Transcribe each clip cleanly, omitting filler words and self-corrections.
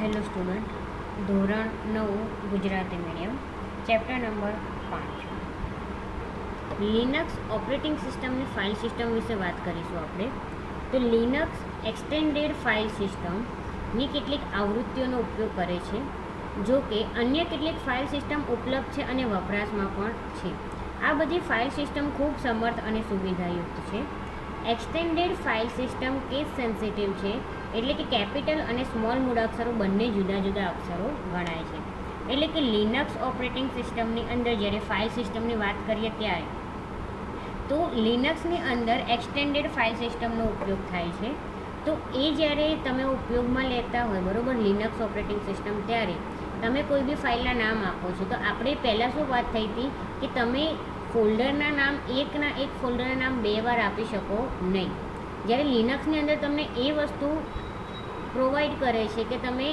Hello student, ધોરણ 9 Gujarati medium, chapter number 5 Linux operating સિસ્ટમની file system વિશે વાત કરીશું આપણે. તો લિનક્સ એક્સટેન્ડેડ ફાઇલ સિસ્ટમની કેટલીક આવૃત્તિઓનો ઉપયોગ કરે છે, જો કે અન્ય કેટલીક ફાઇલ સિસ્ટમ ઉપલબ્ધ છે અને વપરાશમાં પણ છે. આ બધી ફાઇલ સિસ્ટમ ખૂબ સમર્થ અને સુવિધાયુક્ત છે. Extended file system case sensitive છે, એટલે કે કેપિટલ અને સ્મોલ મૂળાક્ષરો બંને જુદા જુદા અક્ષરો ગણાય છે. એટલે કે લિનક્સ ઓપરેટિંગ સિસ્ટમની અંદર જ્યારે ફાઇલ સિસ્ટમની વાત કરીએ ત્યારે તો લિનક્સની અંદર એક્સટેન્ડેડ ફાઇલ સિસ્ટમનો ઉપયોગ થાય છે. તો એ જ્યારે તમે ઉપયોગમાં લેતા હોય બરાબર લિનક્સ ઓપરેટિંગ સિસ્ટમ, ત્યારે તમે કોઈ બી ફાઇલના નામ આપો છો. તો આપણે પહેલાં શું વાત થઈ હતી કે તમે ફોલ્ડરના નામ એક ફોલ્ડરના નામ 2 વાર આપી શકો નહીં. જ્યારે લિનક્સની અંદર તમને એ વસ્તુ પ્રોવાઈડ કરે છે કે તમે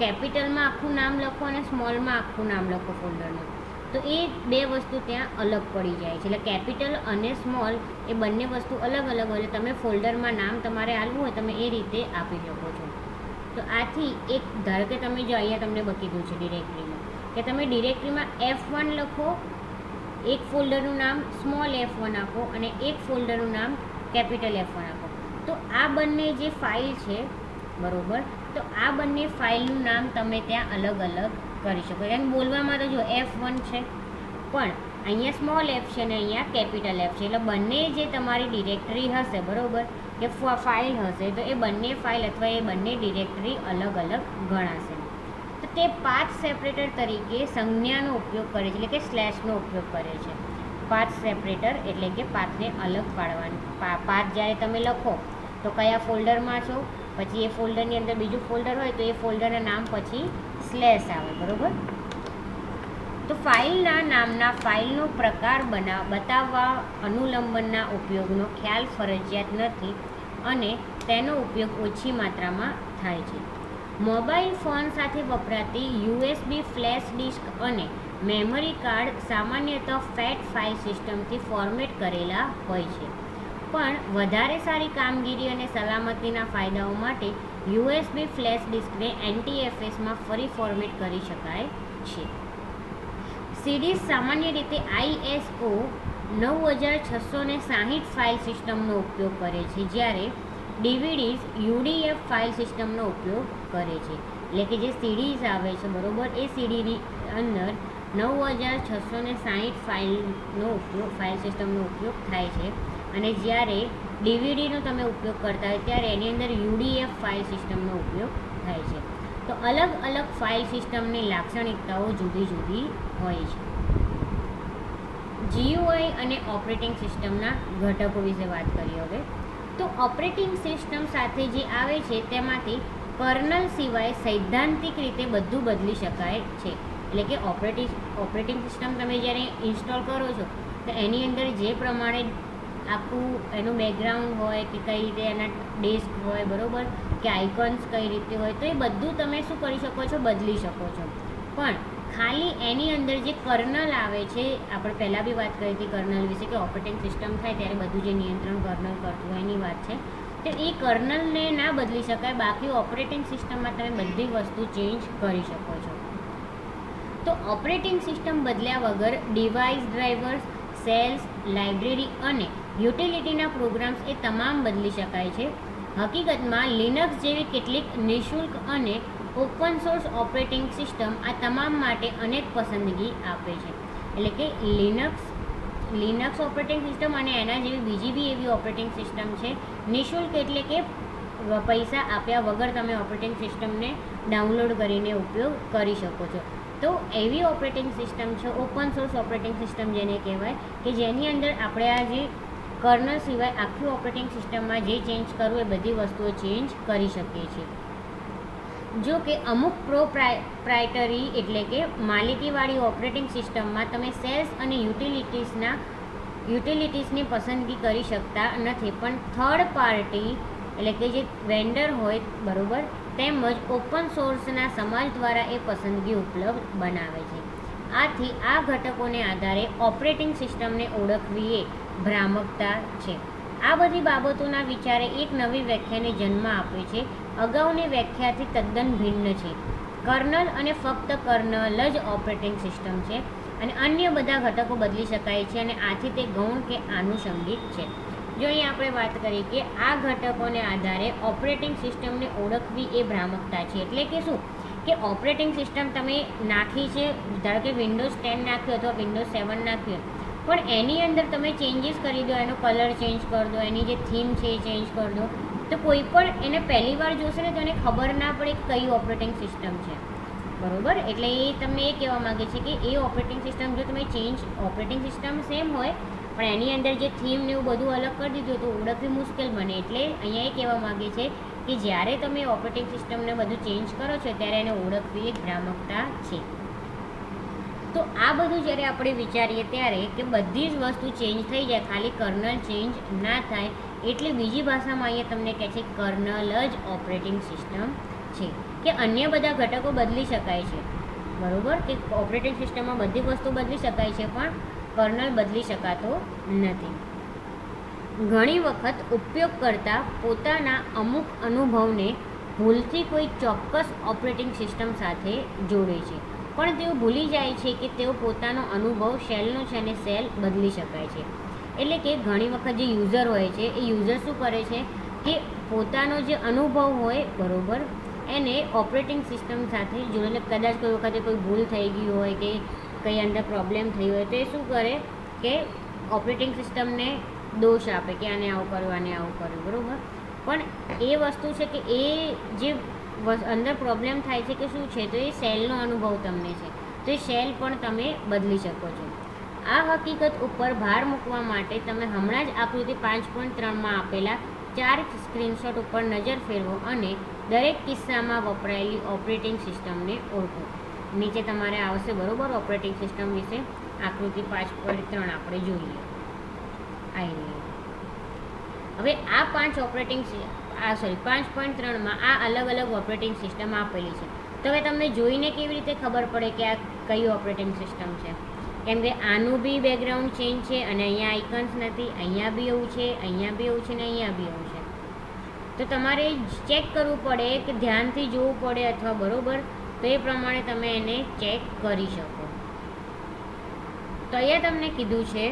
કેપિટલમાં આખું નામ લખો અને સ્મોલમાં આખું નામ લખો ફોલ્ડરનું. તો એ બે વસ્તુ ત્યાં અલગ પડી જાય છે. એટલે કેપિટલ અને સ્મોલ એ બંને વસ્તુ અલગ અલગ હોય. તમે ફોલ્ડરમાં નામ તમારે આપવું હોય તમે એ રીતે આપી શકો છો. તો આથી એક ધારો કે તમે જો અહીંયા તમને કીધું છે ડિરેક્ટરીમાં કે તમે ડિરેક્ટરીમાં F1 લખો, એક ફોલ્ડરનું નામ સ્મોલ F1 આપો અને એક ફોલ્ડરનું નામ કેપિટલ F1 આપો. તો આ બંને જે ફાઇલ છે બરાબર, તો આ બંને ફાઇલનું નામ તમે ત્યાં અલગ અલગ કરી શકો. એમ બોલવામાં તો જો F1 છે, પણ અહીંયા સ્મોલ f છે ને અહીંયા કેપિટલ F છે. એટલે બંને જે તમારી ડિરેક્ટરી હશે બરાબર કે ફાઇલ હશે, તો એ બંને ફાઇલ અથવા એ બંને ડિરેક્ટરી અલગ અલગ ગણાશે. તો તે પાથ સેપરેટર તરીકે સંજ્ઞાનો ઉપયોગ કરે છે, એટલે કે સ્લેશનો ઉપયોગ કરે છે. પાથ સેપરેટર એટલે કે પાથને અલગ પાડવાનું. પાથ જ્યારે તમે લખો તો કયા ફોલ્ડરમાં છો, પછી એ ફોલ્ડરની અંદર બીજું ફોલ્ડર હોય તો એ ફોલ્ડરના નામ પછી સ્લેશ આવે બરાબર. તો ફાઇલના નામના ફાઇલનો પ્રકાર બતાવવા અનુલંબનના ઉપયોગનો ખ્યાલ ફરજિયાત નથી અને તેનો ઉપયોગ ઓછી માત્રામાં થાય છે. મોબાઈલ ફોન સાથે વપરાતી USB ફ્લેશ ડિસ્ક અને મેમરી કાર્ડ સામાન્યતઃ ફેટ ફાઇલ સિસ્ટમથી ફોર્મેટ કરેલા હોય છે, પણ વધારે સારી કામગીરી અને સલામતીના ફાયદાઓ માટે USB ફ્લેશ ડિસ્કને NTFSમાં ફરી ફોર્મેટ કરી શકાય છે. સીડીઝ સામાન્ય રીતે ISO 9660 ફાઇલ સિસ્ટમનો ઉપયોગ કરે છે, જ્યારે DVDs UDF ફાઇલ સિસ્ટમનો ઉપયોગ કરે છે. એટલે કે જે સીડીઝ આવે છે બરાબર, એ સીડીની અંદર 9660 ફાઇલ સિસ્ટમનો ઉપયોગ થાય છે, અને જ્યારે ડીવીડીનો તમે ઉપયોગ કરતા હોય ત્યારે એની અંદર UDF ફાઇલ સિસ્ટમનો ઉપયોગ થાય છે. તો અલગ અલગ ફાઇલ સિસ્ટમની લાક્ષણિકતાઓ જુદી જુદી હોય છે. GUI અને ઓપરેટિંગ સિસ્ટમના ઘટકો વિશે વાત કરીએ હવે. તો ઓપરેટિંગ સિસ્ટમ સાથે જે આવે છે તેમાંથી કર્નલ સિવાય સૈદ્ધાંતિક રીતે બધું બદલી શકાય છે. એટલે કે ઓપરેટિંગ સિસ્ટમ તમે જ્યારે ઇન્સ્ટોલ કરો છો તો એની અંદર જે પ્રમાણે આખું એનું બેકગ્રાઉન્ડ હોય કે કઈ રીતે એના ડેસ્ક હોય બરાબર, કે આઇકોન્સ કઈ રીતે હોય, તો એ બધું તમે શું કરી શકો છો, બદલી શકો છો. પણ ખાલી એની અંદર જે કર્નલ આવે છે, આપણે પહેલાં બી વાત કરી હતી કર્નલ વિશે કે ઓપરેટિંગ સિસ્ટમ થાય ત્યારે બધું જે નિયંત્રણ કર્નલ કરતું હોય એની વાત છે. તો એ કર્નલને ના બદલી શકાય, બાકી ઓપરેટિંગ સિસ્ટમમાં તમે બધી વસ્તુ ચેન્જ કરી શકો છો. તો ઓપરેટિંગ સિસ્ટમ બદલ્યા વગર ડિવાઇસ ડ્રાઈવર્સ, સેલ્સ, લાઇબ્રેરી અને યુટિલિટીના પ્રોગ્રામ્સ એ તમામ બદલી શકાય છે. હકીકતમાં લિનક્સ જેવી કેટલીક નિઃશુલ્ક અને ઓપન સોર્સ ઓપરેટિંગ સિસ્ટમ આ તમામ માટે અનેક પસંદગી આપે છે. એટલે કે લિનક્સ ઓપરેટિંગ સિસ્ટમ અને એના જેવી બીજી બી એવી ઓપરેટિંગ સિસ્ટમ છે નિઃશુલ્ક, એટલે કે પૈસા આપ્યા વગર તમે ઓપરેટિંગ સિસ્ટમને ડાઉનલોડ કરીને ઉપયોગ કરી શકો છો. તો એવી ઓપરેટિંગ સિસ્ટમ છે ઓપન સોર્સ ઓપરેટિંગ સિસ્ટમ જેને કહેવાય, કે જેની અંદર આપણે આ જે કર્નલ સિવાય આખી ઓપરેટિંગ સિસ્ટમમાં જે ચેન્જ કરવું એ બધી વસ્તુઓ ચેન્જ કરી શકીએ છીએ. જો કે અમુક પ્રોપ્રાઇટરી એટલે કે માલિકીવાળી ઓપરેટિંગ સિસ્ટમમાં તમે સેલ્સ અને યુટિલિટીસની પસંદગી કરી શકતા નથી, પણ થર્ડ પાર્ટી એટલે કે જે વેન્ડર હોય બરાબર, તેમજ ઓપન સોર્સના સમાજ દ્વારા એ પસંદગી ઉપલબ્ધ બનાવે છે. આથી આ ઘટકોને આધારે ઓપરેટિંગ સિસ્ટમને ઓળખવી એ ભ્રામકતા છે. આ બધી બાબતોના વિચારે એક નવી વ્યાખ્યાને જન્મ આપ્યો છે અગાઉની વ્યાખ્યાથી તદ્દન ભિન્ન છે. કર્નલ અને ફક્ત કર્નલ જ ઓપરેટિંગ સિસ્ટમ છે અને અન્ય બધા ઘટકો બદલી શકાય છે અને આથી તે ગૌણ કે આનુષંગિક છે. જો અહીં આપણે વાત કરીએ કે આ ઘટકોને આધારે ઓપરેટિંગ સિસ્ટમને ઓળખવી એ ભ્રામકતા છે. એટલે કે શું કે ઓપરેટિંગ સિસ્ટમ તમે નાખી છે, ધારો કે વિન્ડોઝ 10 નાખ્યો અથવા વિન્ડોઝ 7 નાખ્યો, પણ એની અંદર તમે ચેન્જીસ કરી દો, એનો કલર ચેન્જ કરી દો, એની જે થીમ છે એ ચેન્જ કરી દો, તો કોઈ પણ એને પહેલી વાર જોશે ને તો એને ખબર ના પડે કે કઈ ઓપરેટિંગ સિસ્ટમ છે. બરાબર, એટલે એ તમને એ કહેવા માગે છે કે એ ઓપરેટિંગ સિસ્ટમ જો તમે ઓપરેટિંગ સિસ્ટમ સેમ હોય પણ એની અંદર જે થીમ ને એવું બધું અલગ કરી દીધું તો ઓળખવી મુશ્કેલ બને. એટલે અહીંયા એ કહેવા માગે છે કે જ્યારે તમે ઓપરેટિંગ સિસ્ટમને બધું ચેન્જ કરો છો ત્યારે એને ઓળખવી એક ભ્રામકતા છે. તો આ બધું જ્યારે આપણે વિચારીએ ત્યારે કે બધી જ વસ્તુ ચેન્જ થઈ જાય, ખાલી કર્નલ ચેન્જ ના થાય, એટલે બીજી ભાષામાં અહીંયા તમને કહે છે કર્નલ જ ઓપરેટિંગ સિસ્ટમ છે, કે અન્ય બધા ઘટકો બદલી શકાય છે. બરાબર, કે ઓપરેટિંગ સિસ્ટમમાં બધી વસ્તુ બદલી શકાય છે પણ કર્નલ બદલી શકાતો નથી. ઘણી વખત ઉપયોગકર્તા પોતાના અમુક અનુભવને ભૂલથી કોઈ ચોક્કસ ઓપરેટિંગ સિસ્ટમ સાથે જોડે છે, પણ તેઓ ભૂલી જાય છે કે તેઓ પોતાનો અનુભવ શેલનો છે અને સેલ બદલી શકાય છે. એટલે કે ઘણી વખત જે યુઝર હોય છે એ યુઝર શું કરે છે કે પોતાનો જે અનુભવ હોય, બરાબર, એને ઓપરેટિંગ સિસ્ટમ સાથે જોડેલે કદાચ કોઈ વખતે કોઈ ભૂલ થઈ ગઈ હોય કે કંઈ અંદર પ્રોબ્લેમ થઈ હોય તો એ શું કરે કે ઓપરેટિંગ સિસ્ટમને દોષ આપે કે આને આવું કર્યું, આને આવું કર્યું, બરાબર. પણ એ વસ્તુ છે કે એ જે અંદર પ્રોબ્લેમ થાય છે કે શું છે, તો એ સેલનો અનુભવ તમને છે, તો એ સેલ પણ તમે બદલી શકો છો. આ હકીકત ઉપર ભાર મૂકવા માટે તમે હમણાં જ આકૃતિ 5.3માં આપેલા 4 સ્ક્રીનશોટ ઉપર નજર ફેરવો અને દરેક કિસ્સામાં વપરાયેલી ઓપરેટિંગ સિસ્ટમને ઓળખો. નીચે તમારે આવશે, બરાબર, ઓપરેટિંગ સિસ્ટમ વિશે આકૃતિ 5.3 આપણે જોઈએ. હવે આ 5.3માં આ અલગ અલગ ઓપરેટિંગ સિસ્ટમ આપેલી છે. તો હવે તમને જોઈને કેવી રીતે ખબર પડે કે આ કઈ ઓપરેટિંગ સિસ્ટમ છે? કેમ કે આનું બી બેકગ્રાઉન્ડ ચેન્જ છે અને અહીંયા આઇકન્સ નથી, અહીંયા બી એવું છે, અહીંયા બી એવું છે ને અહીંયા બી એવું છે. તો તમારે ચેક કરવું પડે કે ધ્યાનથી જોવું પડે અથવા બરાબર, તો એ પ્રમાણે તમે એને ચેક કરી શકો. તો અહીંયા તમને કીધું છે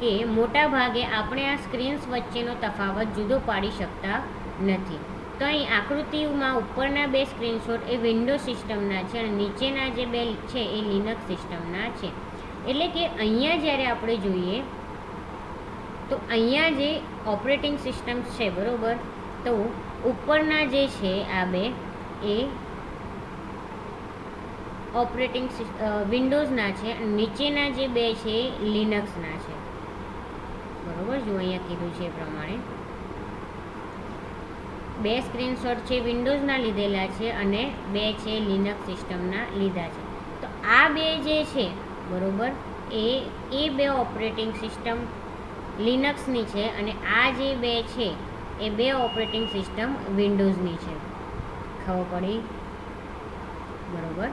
કે મોટા ભાગે આપણે આ સ્ક્રીન્સ વચ્ચેનો તફાવત જુદો પાડી શકતા નથી. તો અહીં આકૃતિમાં ઉપરના 2 સ્ક્રીનશોટ એ વિન્ડોઝ સિસ્ટમના છે અને નીચેના જે 2 છે એ લિનક્સ સિસ્ટમના છે. એટલે કે અહીંયા જ્યારે આપણે જોઈએ તો અહીંયા જે ઓપરેટિંગ સિસ્ટમ છે, બરાબર, તો ઉપરના જે છે આ 2 એ ઓપરેટિંગ વિન્ડોઝના છે અને નીચેના જે 2 છે લિનક્સના છે. બરાબર, જો અહીંયા કીધું છે એ પ્રમાણે 2 સ્ક્રીનશોટ છે વિન્ડોઝના લીધેલા છે અને 2 છે લિનક્સ સિસ્ટમના લીધા છે. તો આ 2 જે છે, બરાબર, એ 2 ઓપરેટિંગ સિસ્ટમ લિનક્સની છે અને આ જે 2 છે એ 2 ઓપરેટિંગ સિસ્ટમ વિન્ડોઝની છે. ખબર પડી? બરાબર.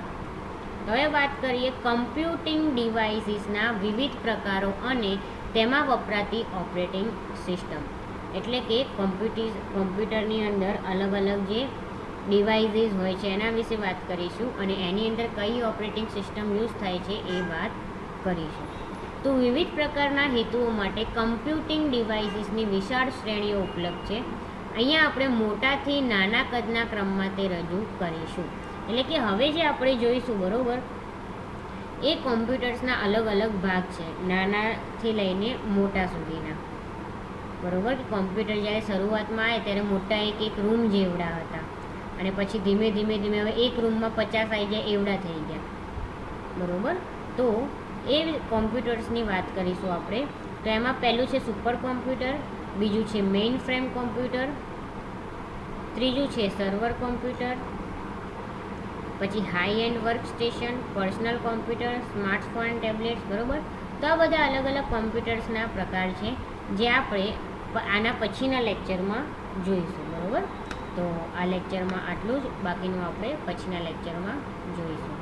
હવે વાત કરીએ કમ્પ્યુટિંગ ડિવાઇસીસના વિવિધ પ્રકારો અને તેમાં વપરાતી ઓપરેટિંગ સિસ્ટમ. એટલે કે કોમ્પ્યુટરની અંદર અલગ અલગ જે ડિવાઇસીસ હોય છે એના વિશે વાત કરીશું અને એની અંદર કઈ ઓપરેટિંગ સિસ્ટમ યુઝ થાય છે એ વાત કરીશું. તો વિવિધ પ્રકારના હેતુઓ માટે કમ્પ્યુટિંગ ડિવાઇસીસની વિશાળ શ્રેણીઓ ઉપલબ્ધ છે. અહીંયા આપણે મોટાથી નાના કદના ક્રમમાં તે રજૂ કરીશું. એટલે કે હવે જે આપણે જોઈશું, બરાબર, એ કોમ્પ્યુટર્સના અલગ અલગ ભાગ છે, નાનાથી લઈને મોટા સુધીના. બરાબર, કે કોમ્પ્યુટર જ્યારે શરૂઆતમાં આવે ત્યારે મોટા એક રૂમ જેવડા હતા અને પછી ધીમે ધીમે હવે એક રૂમમાં 50 આવી જાય એવડા થઈ ગયા. બરાબર, તો એ કોમ્પ્યુટર્સની વાત કરીશું આપણે. તો એમાં પહેલું છે સુપર કોમ્પ્યુટર, બીજું છે મેઇન ફ્રેમ કોમ્પ્યુટર, ત્રીજું છે સર્વર કોમ્પ્યુટર, પછી high and work station, personal computer, smartphone, tablets. બરાબર, તો આ બધા અલગ અલગ કોમ્પ્યુટર્સના પ્રકાર છે જે આપણે આના પછીના લેક્ચરમાં જોઈશું. બરાબર, તો આ લેક્ચરમાં આટલું જ, બાકીનું આપણે પછીના લેક્ચરમાં જોઈશું.